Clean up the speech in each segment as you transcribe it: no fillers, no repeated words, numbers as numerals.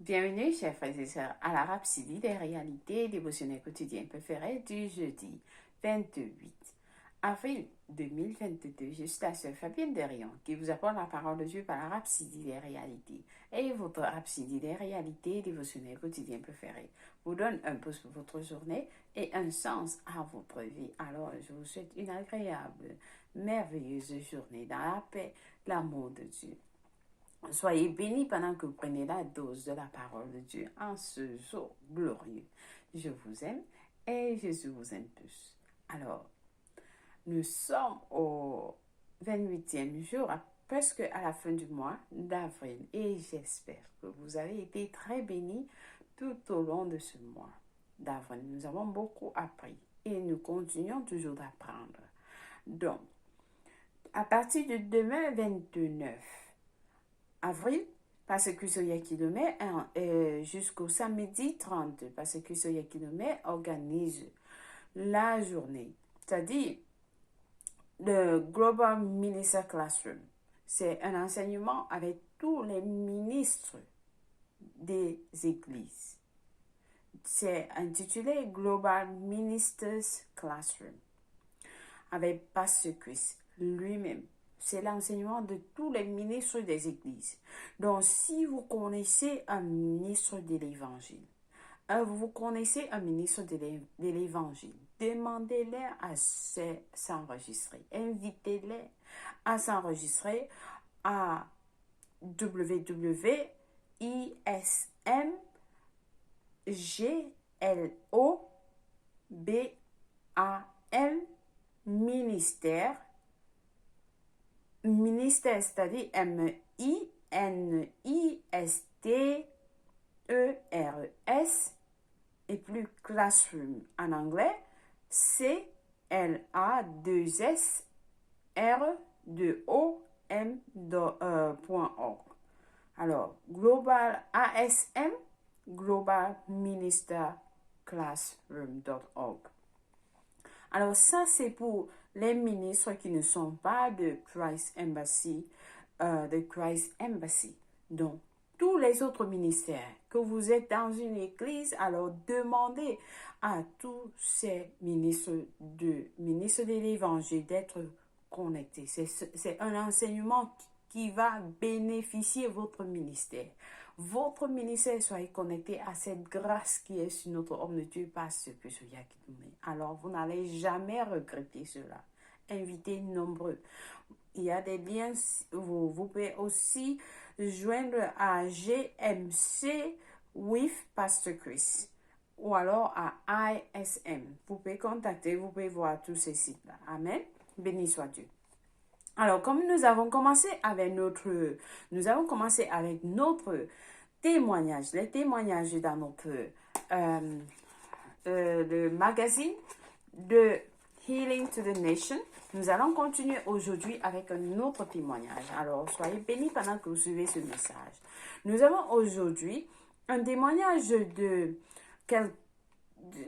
Bienvenue, chers frères et sœurs, à la Rhapsodie des réalités dévotionnelles quotidiennes préférées du jeudi 28 avril 2022. Je suis la sœur Fabienne Derion qui vous apporte la parole de Dieu par la Rhapsodie des réalités. Et votre Rhapsodie des réalités dévotionnelles quotidiennes préférées vous donne un pouce pour votre journée et un sens à votre vie. Alors, je vous souhaite une agréable, merveilleuse journée dans la paix, l'amour de Dieu. Soyez bénis pendant que vous prenez la dose de la parole de Dieu en ce jour glorieux. Je vous aime et Jésus vous aime tous. Alors, nous sommes au 28e jour, presque à la fin du mois d'avril, et j'espère que vous avez été très bénis tout au long de ce mois d'avril. Nous avons beaucoup appris et nous continuons toujours d'apprendre. Donc, à partir de demain 29 avril, parce que Soyakilome, jusqu'au samedi 30, parce que Soyakilome organise la journée, c'est-à-dire le Global Minister Classroom. C'est un enseignement avec tous les ministres des églises. C'est intitulé Global Ministers Classroom, avec Pasteur Chris lui-même. C'est l'enseignement de tous les ministres des églises. Donc, si vous connaissez un ministre de l'évangile, vous connaissez un ministre de l'évangile, demandez-les à s'enregistrer. Invitez-les à s'enregistrer à www.ismglobal ministère, c'est-à-dire MINISTERES, et plus classroom en anglais, CLASSROM.org. Alors, Global ASM, Global Minister Classroom.org. Alors, ça, c'est pour les ministres qui ne sont pas de Christ Embassy, Donc, tous les autres ministères, que vous êtes dans une église, alors demandez à tous ces ministres de l'évangile d'être connectés. C'est un enseignement qui va bénéficier votre ministère. Votre ministère soyez connecté à cette grâce qui est sur notre homme de Dieu parce que ce Yakidoume. Alors, vous n'allez jamais regretter cela. Invitez nombreux. Il y a des liens, vous pouvez aussi joindre à GMC with Pastor Chris ou alors à ISM. Vous pouvez contacter, vous pouvez voir tous ces sites-là. Amen. Béni soit Dieu. Alors, comme nous avons commencé avec notre témoignage, les témoignages dans notre le magazine de Healing to the Nation, nous allons continuer aujourd'hui avec un autre témoignage. Alors, soyez bénis pendant que vous suivez ce message. Nous avons aujourd'hui un témoignage de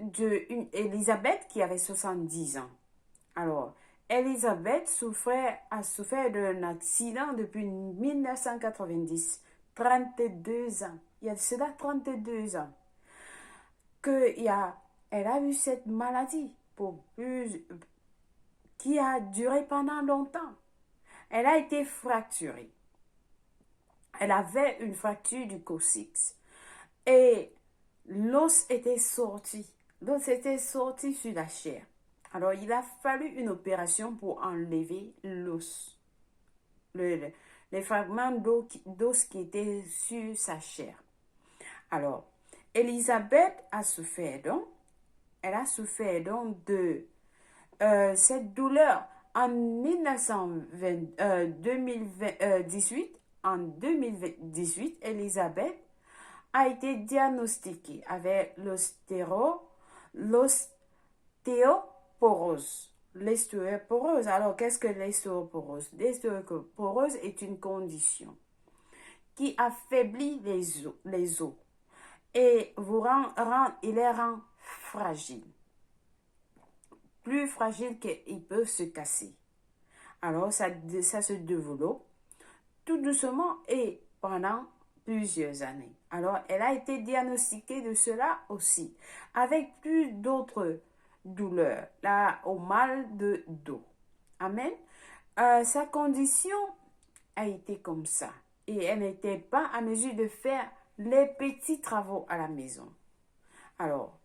une Elisabeth qui avait 70 ans. Alors, Elisabeth a souffert d'un accident depuis 1990, 32 ans. Il y a cela 32 ans elle a eu cette maladie qui a duré pendant longtemps. Elle a été fracturée. Elle avait une fracture du coccyx. Et l'os était sorti. L'os était sorti sur la chair. Alors, il a fallu une opération pour enlever l'os. Les fragments d'os qui étaient sur sa chair. Alors, Elisabeth a souffert donc. Elle a souffert donc de cette douleur en 2018. En 2018, Elisabeth a été diagnostiquée avec l'ostéoporose. L'ostéoporose. Alors, qu'est-ce que l'ostéoporose? L'ostéoporose est une condition qui affaiblit les os et il les rend fragiles. Plus fragiles qu'ils peuvent se casser. Alors, ça se développe tout doucement et pendant plusieurs années. Alors, elle a été diagnostiquée de cela aussi, avec plus d'autres douleurs, là, au mal de dos. Amen. Sa condition a été comme ça. Et elle n'était pas à mesure de faire les petits travaux à la maison. Alors,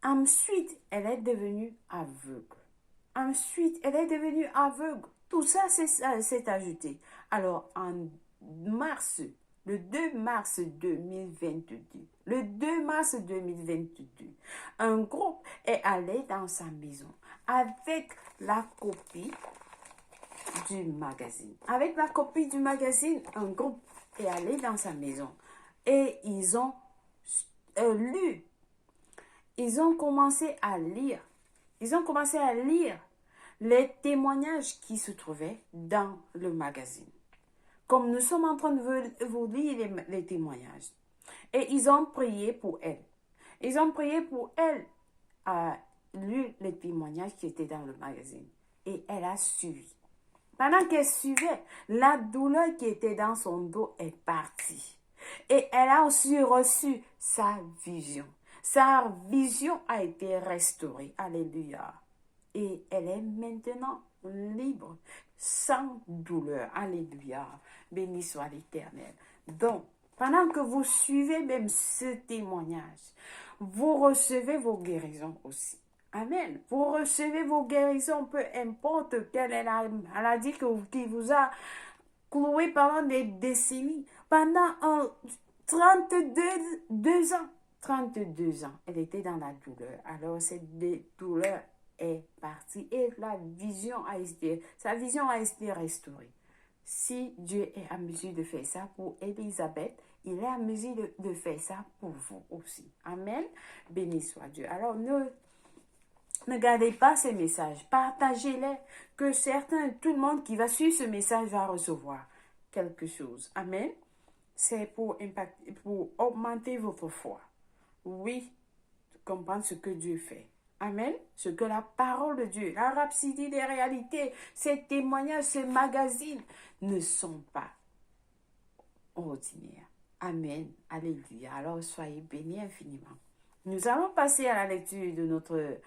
ensuite, elle est devenue aveugle. Ensuite, elle est devenue aveugle. Tout ça s'est ajouté. Alors, en mars, le 2 mars 2022, le 2 mars 2022, un groupe est allé dans sa maison avec la copie du magazine. Avec la copie du magazine, un groupe est allé dans sa maison et ils ont lu. Ils ont commencé à lire. Ils ont commencé à lire les témoignages qui se trouvaient dans le magazine. Comme nous sommes en train de vous lire les témoignages. Et ils ont prié pour elle. Ils ont prié pour elle, a lu les témoignages qui étaient dans le magazine. Et elle a suivi. Pendant qu'elle suivait, la douleur qui était dans son dos est partie. Et elle a aussi reçu sa vision. Sa vision a été restaurée. Alléluia. Et elle est maintenant libre, sans douleur. Alléluia. Béni soit l'Éternel. Donc, pendant que vous suivez même ce témoignage, vous recevez vos guérisons aussi. Amen. Vous recevez vos guérisons, peu importe quelle est la maladie qui vous a cloué pendant des décennies, pendant 32 ans. 32 ans, elle était dans la douleur. Alors, cette douleur est partie et sa vision a été restaurée. Si Dieu est à mesure de faire ça pour Élisabeth, il est à mesure de faire ça pour vous aussi. Amen. Béni soit Dieu. Alors, ne gardez pas ces messages. Partagez-les. Que tout le monde qui va suivre ce message va recevoir quelque chose. Amen. C'est pour augmenter votre foi. Oui, comprendre ce que Dieu fait. Amen. Ce que la parole de Dieu, la rhapsodie des réalités, ces témoignages, ces magazines ne sont pas ordinaires. Amen. Alléluia. Alors soyez bénis infiniment. Nous allons passer à la lecture de notre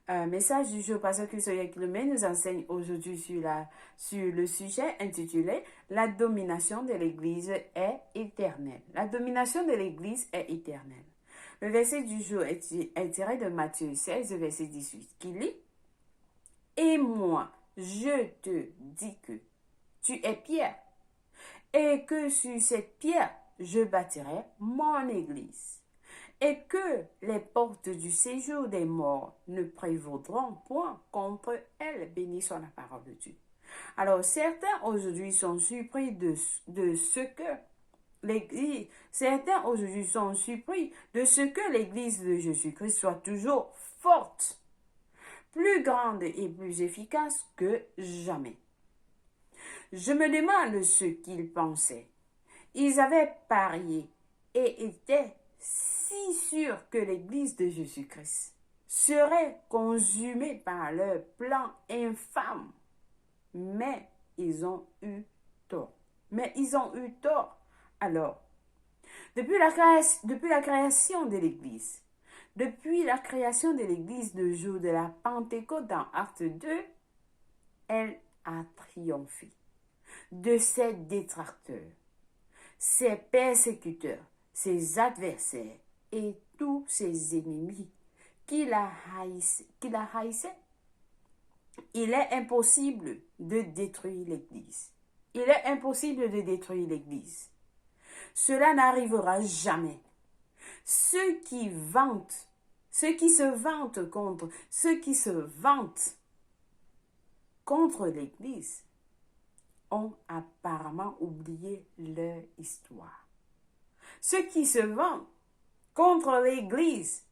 message du jour. Pasteur Christophe Kilomé nous enseigne aujourd'hui sur le sujet intitulé « La domination de l'Église est éternelle ». La domination de l'Église est éternelle. Le verset du jour est tiré de Matthieu 16, verset 18, qui lit « Et moi, je te dis que tu es Pierre, et que sur cette pierre, je bâtirai mon église, et que les portes du séjour des morts ne prévaudront point contre elle. » Béni soit la parole de Dieu. Alors, certains aujourd'hui sont surpris de ce que certains aujourd'hui sont surpris de ce que l'Église de Jésus-Christ soit toujours forte, plus grande et plus efficace que jamais. Je me demande ce qu'ils pensaient. Ils avaient parié et étaient si sûrs que l'Église de Jésus-Christ serait consumée par leur plan infâme. Mais ils ont eu tort. Alors, depuis la création de l'Église, le jour de la Pentecôte dans Acte 2, elle a triomphé de ses détracteurs, ses persécuteurs, ses adversaires et tous ses ennemis qui la haïssaient. Il est impossible de détruire l'Église. Cela n'arrivera jamais. Ceux qui se vantent contre l'Église ont apparemment oublié leur histoire. Ceux qui se vantent contre l'Église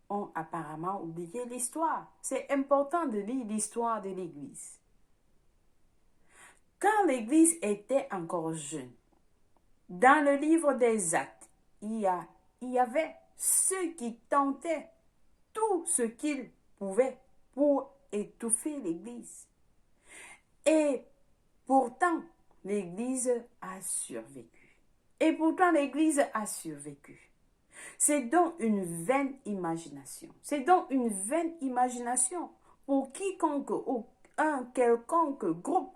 ont apparemment oublié l'histoire. C'est important de lire l'histoire de l'Église. Quand l'Église était encore jeune, dans le livre des Actes, il y avait ceux qui tentaient tout ce qu'ils pouvaient pour étouffer l'Église. Et pourtant, l'Église a survécu. Et pourtant, l'Église a survécu. C'est donc une vaine imagination. C'est donc une vaine imagination pour quiconque ou un quelconque groupe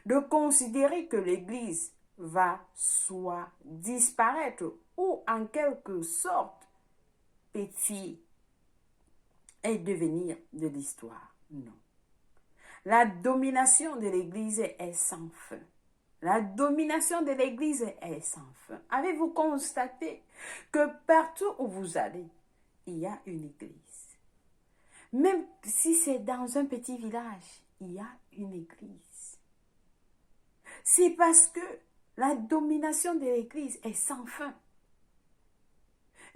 de considérer que l'Église va soit disparaître ou en quelque sorte pétiller et devenir de l'histoire. Non. La domination de l'Église est sans fin. La domination de l'Église est sans fin. Avez-vous constaté que partout où vous allez, il y a une église? Même si c'est dans un petit village, il y a une église. C'est parce que la domination de l'Église est sans fin.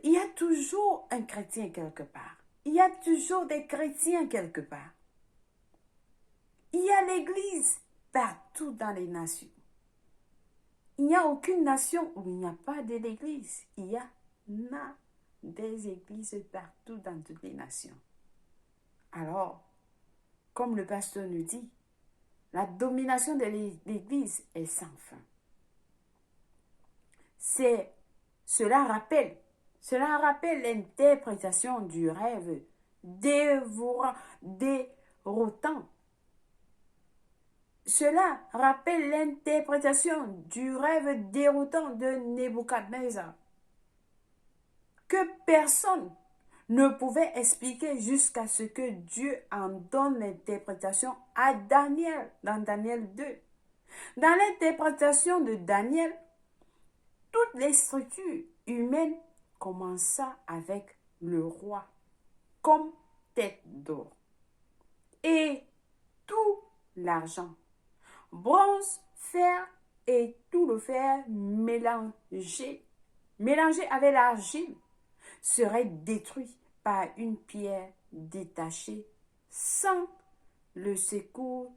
Il y a toujours un chrétien quelque part. Il y a toujours des chrétiens quelque part. Il y a l'Église partout dans les nations. Il n'y a aucune nation où il n'y a pas de l'Église. Il y a des églises partout dans toutes les nations. Alors, comme le pasteur nous dit, la domination de l'Église est sans fin. Cela rappelle l'interprétation du rêve déroutant. Cela rappelle l'interprétation du rêve déroutant de Nebuchadnezzar, que personne ne pouvait expliquer jusqu'à ce que Dieu en donne l'interprétation à Daniel, dans Daniel 2. Dans l'interprétation de Daniel, toutes les structures humaines commença avec le roi comme tête d'or. Et tout l'argent, bronze, fer et tout le fer mélangé avec l'argile, serait détruit par une pierre détachée sans le secours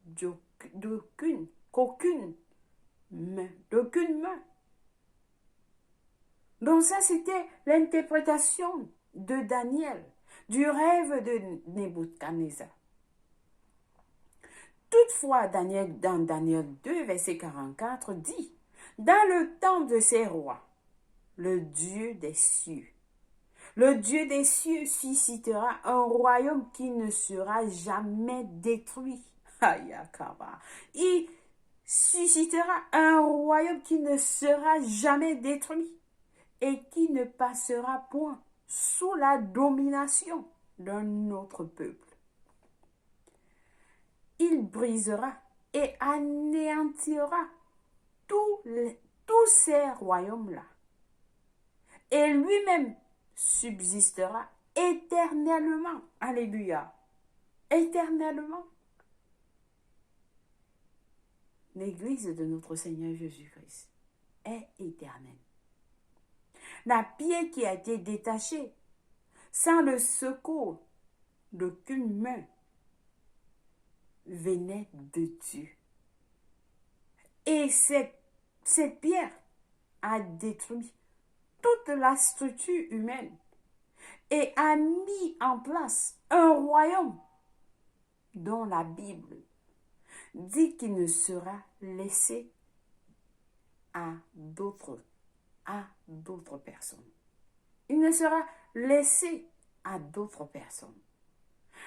d'aucune main. Donc ça, c'était l'interprétation de Daniel, du rêve de Nebuchadnezzar. Toutefois, dans Daniel 2, verset 44, dit, « Dans le temps de ces rois, le Dieu des cieux suscitera un royaume qui ne sera jamais détruit. » Il suscitera un royaume qui ne sera jamais détruit et qui ne passera point sous la domination d'un autre peuple. Il brisera et anéantira tous ces royaumes-là. Et lui-même subsistera éternellement. Alléluia. Éternellement. L'Église de notre Seigneur Jésus-Christ est éternelle. La pierre qui a été détachée sans le secours d'aucune main venait de Dieu. Et cette pierre a détruit toute la structure humaine et a mis en place un royaume dont la Bible dit qu'il ne sera laissé à d'autres personnes. Il ne sera laissé à d'autres personnes.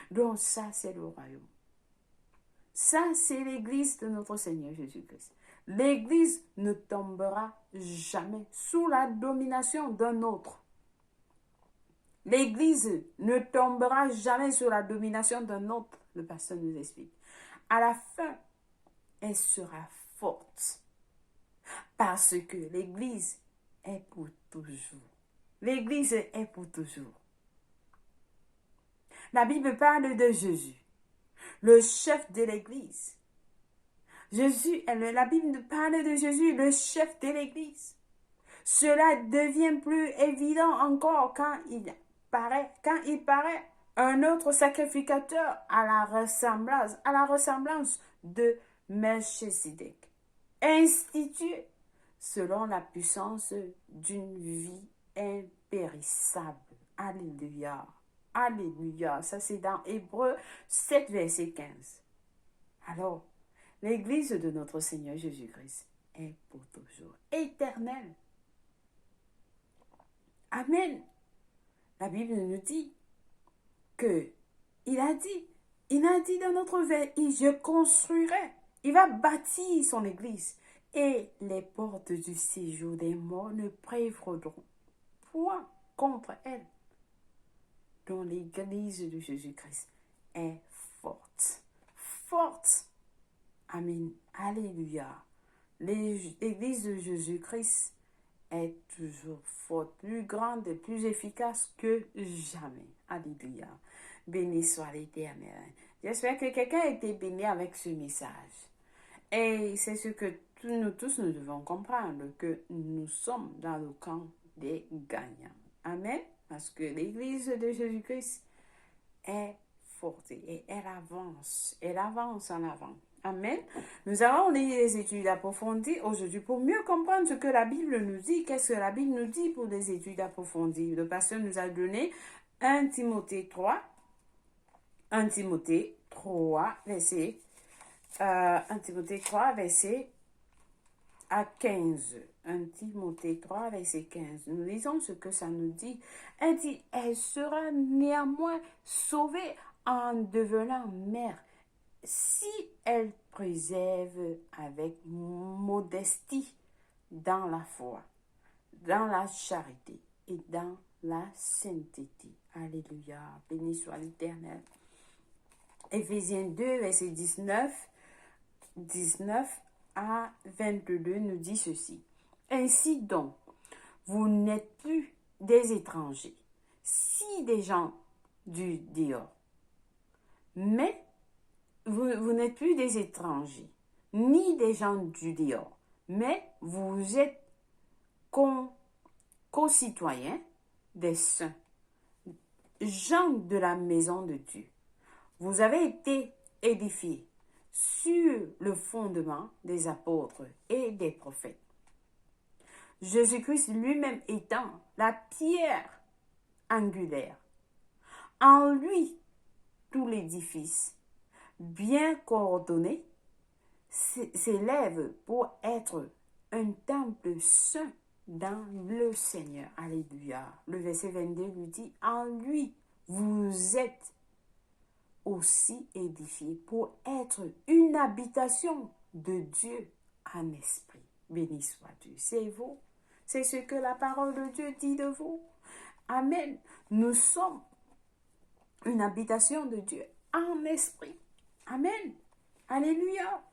Donc ça, c'est le royaume. Ça, c'est l'Église de notre Seigneur Jésus-Christ. L'Église ne tombera jamais sous la domination d'un autre. L'Église ne tombera jamais sous la domination d'un autre. Le pasteur nous explique. À la fin, elle sera forte. Parce que l'Église est pour toujours. L'Église est pour toujours. La Bible parle de Jésus, le chef de l'Église. La Bible parle de Jésus, le chef de l'Église. Cela devient plus évident encore quand il paraît un autre sacrificateur à la ressemblance de Melchisédek, institué selon la puissance d'une vie impérissable. Alléluia. Alléluia. Ça, c'est dans Hébreux 7, verset 15. Alors, l'Église de notre Seigneur Jésus-Christ est pour toujours, éternel. Amen. La Bible nous dit que il a dit dans notre veille, je construirai. Il va bâtir son église. Et les portes du séjour des morts ne prévaudront point contre elle. Dont l'église de Jésus-Christ est forte. Forte. Amen. Alléluia. L'église de Jésus-Christ est toujours forte, plus grande et plus efficace que jamais. Alléluia. Béni soit l'Éternel. J'espère que quelqu'un a été béni avec ce message. Et c'est ce que nous tous nous devons comprendre, que nous sommes dans le camp des gagnants. Amen. Parce que l'église de Jésus-Christ est forte et elle avance en avant. Amen. Nous allons lire les études approfondies aujourd'hui pour mieux comprendre ce que la Bible nous dit. Qu'est-ce que la Bible nous dit pour des études approfondies? Le pasteur nous a donné 1 Timothée 3, verset 15. 1 Timothée 3, verset 15. Nous lisons ce que ça nous dit. Elle dit, elle sera néanmoins sauvée en devenant mère si elle préserve avec modestie dans la foi, dans la charité et dans la sainteté. Alléluia. Béni soit l'Éternel. Éphésiens 2, verset 19 à 22 nous dit ceci. Ainsi donc, vous n'êtes plus des étrangers, si des gens du dehors. Mais vous n'êtes plus des étrangers, ni des gens du dehors, mais vous êtes concitoyens des saints, gens de la maison de Dieu. Vous avez été édifiés sur le fondement des apôtres et des prophètes. Jésus-Christ lui-même étant la pierre angulaire. En lui, tout l'édifice, bien coordonné, s'élève pour être un temple saint dans le Seigneur. Alléluia. Le verset 22 lui dit, en lui, vous êtes aussi édifiés pour être une habitation de Dieu en esprit. Béni soit Dieu. C'est vous. C'est ce que la parole de Dieu dit de vous. Amen. Nous sommes une habitation de Dieu en esprit. Amen. Alléluia.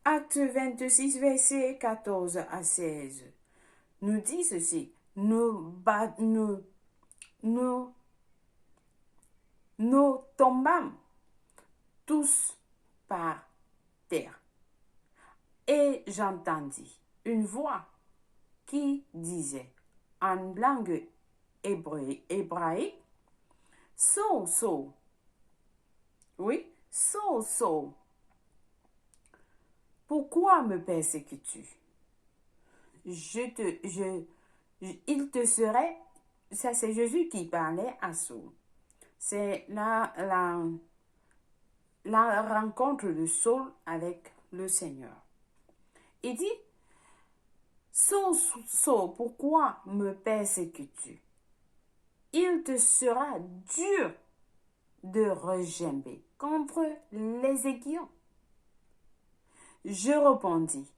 Acte 26, versets 14 à 16, nous dit ceci. Nous tombâmes tous par terre. Et j'entendis une voix qui disait en langue hébraïque, Saul, Saul. Oui, Saul, Saul. Pourquoi me persécutes-tu? Il te serait, ça c'est Jésus qui parlait à Saul. C'est la rencontre de Saul avec le Seigneur. Il dit, Saul, Saul, pourquoi me persécutes-tu? Il te sera dur de regimber contre les aiguillons. Je répondis,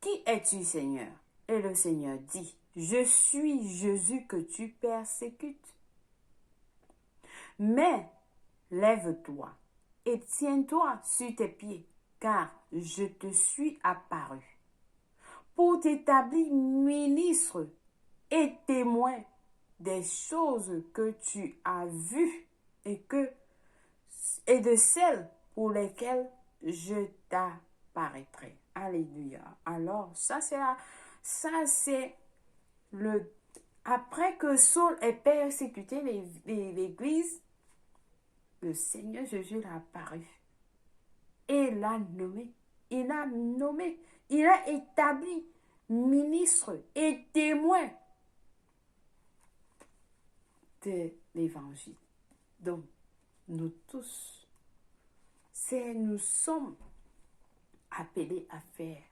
qui es-tu, Seigneur? Et le Seigneur dit, je suis Jésus que tu persécutes. Mais lève-toi et tiens-toi sur tes pieds, car je te suis apparu pour t'établir ministre et témoin des choses que tu as vues et de celles pour lesquelles je t'apparaîtrai. Alléluia. Alors, ça c'est le... Après que Saul ait persécuté l'Église, le Seigneur Jésus l'a apparu et l'a nommé. Il a établi ministre et témoin de l'Évangile. Donc, nous tous, nous sommes appelés à faire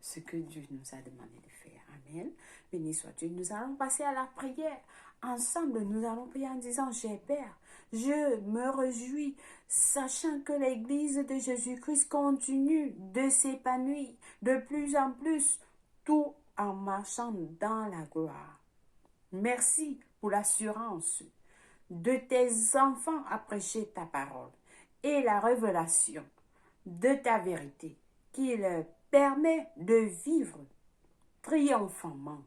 ce que Dieu nous a demandé de faire. Amen. Béni soit Dieu. Nous allons passer à la prière. Ensemble, nous allons prier en disant, Cher Père, je me réjouis, sachant que l'Église de Jésus-Christ continue de s'épanouir de plus en plus, tout en marchant dans la gloire. Merci pour l'assurance de tes enfants à prêcher ta parole et la révélation de ta vérité qui leur permet de vivre triomphalement,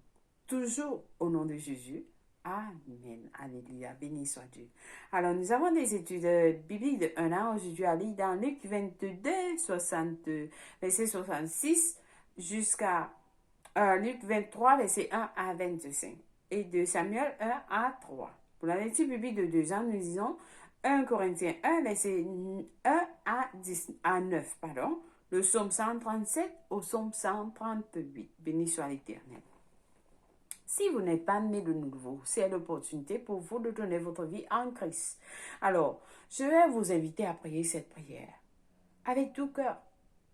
toujours au nom de Jésus. Amen. Alléluia. Béni soit Dieu. Alors, nous avons des études bibliques de 1 an aujourd'hui à lire dans Luc 22, 60, verset 66 jusqu'à Luc 23, verset 1 à 25 et de Samuel 1 à 3. Pour la lecture biblique de 2 ans, nous lisons 1 Corinthiens 1, verset 1 à 9, pardon, le psaume 137 au psaume 138. Béni soit l'Éternel. Si vous n'êtes pas né de nouveau, c'est l'opportunité pour vous de donner votre vie en Christ. Alors, je vais vous inviter à prier cette prière avec tout cœur.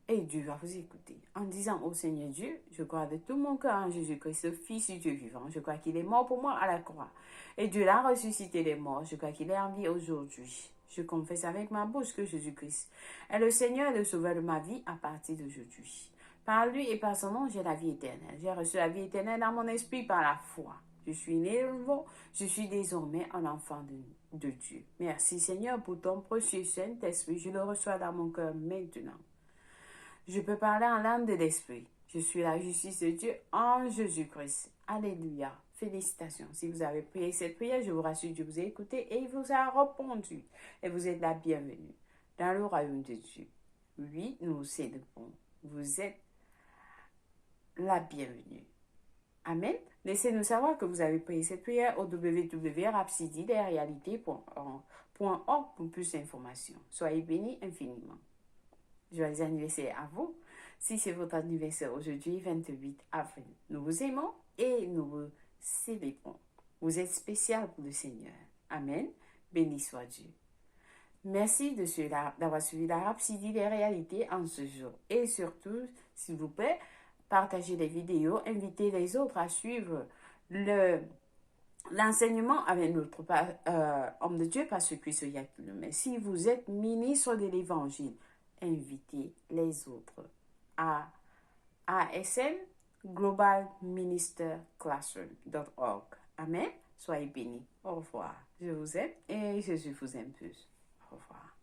Et Dieu va vous écouter en disant au Seigneur Dieu, je crois de tout mon cœur en Jésus-Christ, le Fils du Dieu vivant. Je crois qu'il est mort pour moi à la croix. Et Dieu l'a ressuscité des morts. Je crois qu'il est en vie aujourd'hui. Je confesse avec ma bouche que Jésus-Christ est le Seigneur et le Sauveur de ma vie à partir d'aujourd'hui. Par lui et par son nom, j'ai la vie éternelle. J'ai reçu la vie éternelle dans mon esprit par la foi. Je suis né de nouveau. Je suis désormais un enfant de Dieu. Merci Seigneur pour ton précieux Saint-Esprit. Je le reçois dans mon cœur maintenant. Je peux parler en langue de l'esprit. Je suis la justice de Dieu en Jésus-Christ. Alléluia. Félicitations. Si vous avez prié cette prière, je vous rassure, Dieu vous a écouté et il vous a répondu. Et vous êtes la bienvenue dans le royaume de Dieu. Oui, nous vous célébrons. Vous êtes la bienvenue. Amen. Laissez-nous savoir que vous avez prié cette prière au www.rapsididesrealités.org pour plus d'informations. Soyez bénis infiniment. Joyeux anniversaire à vous. Si c'est votre anniversaire aujourd'hui, 28 avril, nous vous aimons et nous vous célébrons. Vous êtes spécial pour le Seigneur. Amen. Béni soit Dieu. Merci d'avoir suivi la Rhapsodie des réalités en ce jour. Et surtout, s'il vous plaît, partagez les vidéos, invitez les autres à suivre l'enseignement avec notre homme de Dieu, parce que ce n'est plus. Mais si vous êtes ministre de l'Évangile, invitez les autres à ASN Global Minister Classroom.org. Amen. Soyez bénis. Au revoir. Je vous aime et Jésus vous aime plus. Au revoir.